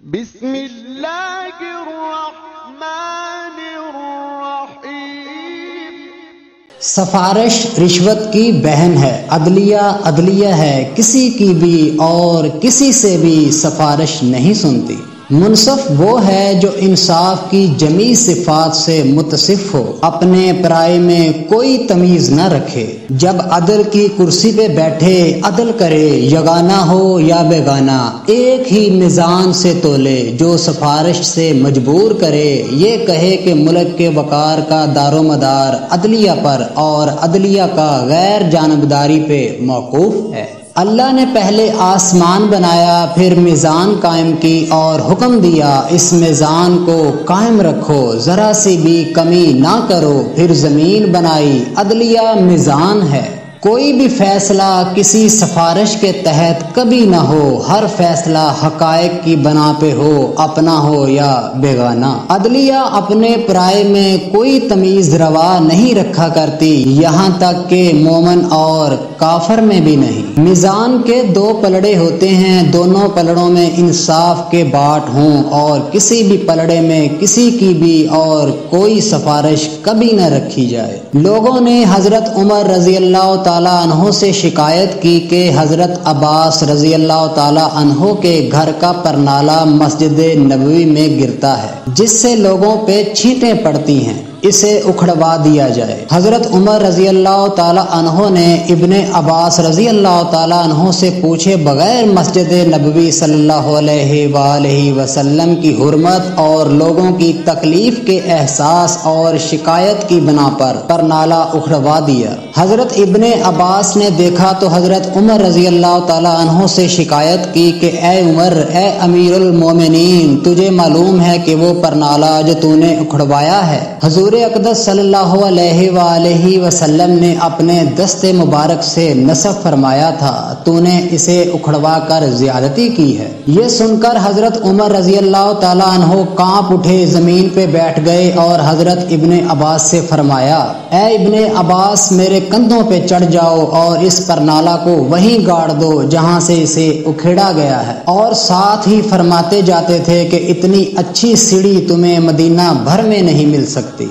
بسم اللہ الرحمن الرحیم۔ سفارش رشوت کی بہن ہے، عدلیہ ہے، کسی کی بھی اور کسی سے بھی سفارش نہیں سنتی۔ منصف وہ ہے جو انصاف کی جمیع صفات سے متصف ہو، اپنے پرائے میں کوئی تمیز نہ رکھے، جب عدل کی کرسی پہ بیٹھے عدل کرے، یگانہ ہو یا بیگانہ، ایک ہی میزان سے تولے، جو سفارش سے مجبور کرے، یہ کہے کہ ملک کے وقار کا دار و مدار عدلیہ پر اور عدلیہ کا غیر جانبداری پہ موقوف ہے۔ اللہ نے پہلے آسمان بنایا، پھر میزان قائم کی اور حکم دیا اس میزان کو قائم رکھو، ذرا سی بھی کمی نہ کرو، پھر زمین بنائی، عدلیہ میزان ہے۔ کوئی بھی فیصلہ کسی سفارش کے تحت کبھی نہ ہو، ہر فیصلہ حقائق کی بنا پہ ہو، اپنا ہو یا بیگانہ۔ عدلیہ اپنے پرائے میں کوئی تمیز روا نہیں رکھا کرتی، یہاں تک کہ مومن اور کافر میں بھی نہیں۔ میزان کے دو پلڑے ہوتے ہیں، دونوں پلڑوں میں انصاف کے باٹ ہوں، اور کسی بھی پلڑے میں کسی کی بھی اور کوئی سفارش کبھی نہ رکھی جائے۔ لوگوں نے حضرت عمر رضی اللہ تعالیٰ عنہ سے شکایت کی کہ حضرت عباس رضی اللہ تعالیٰ عنہ کے گھر کا پرنالہ مسجد نبوی میں گرتا ہے، جس سے لوگوں پہ چھینٹیں پڑتی ہیں، اسے اکھڑوا دیا جائے۔ حضرت عمر رضی اللہ تعالیٰ عنہ نے ابن عباس رضی اللہ تعالیٰ عنہ سے پوچھے بغیر مسجد نبوی صلی اللہ علیہ وآلہ وسلم کی حرمت اور لوگوں کی تکلیف کے احساس اور شکایت کی بنا پر پرنالہ اکھڑوا دیا۔ حضرت ابن عباس نے دیکھا تو حضرت عمر رضی اللہ تعالیٰ عنہ سے شکایت کی کہ اے عمر، اے امیر المومنین، تجھے معلوم ہے کہ وہ پرنالہ جو تو نے اکھڑوایا ہے حضور اقدس صلی اللہ علیہ وآلہ وسلم نے اپنے دست مبارک سے نصب فرمایا تھا، تو نے اسے اکھڑوا کر زیادتی کی ہے۔ یہ سن کر حضرت عمر رضی اللہ تعالیٰ عنہ کانپ اٹھے، زمین پہ بیٹھ گئے اور حضرت ابن عباس سے فرمایا، اے ابن عباس، میرے کندھوں پہ چڑھ جاؤ اور اس پرنالہ کو وہیں گاڑ دو جہاں سے اسے اکھیڑا گیا ہے۔ اور ساتھ ہی فرماتے جاتے تھے کہ اتنی اچھی سیڑھی تمہیں مدینہ بھر میں نہیں مل سکتی۔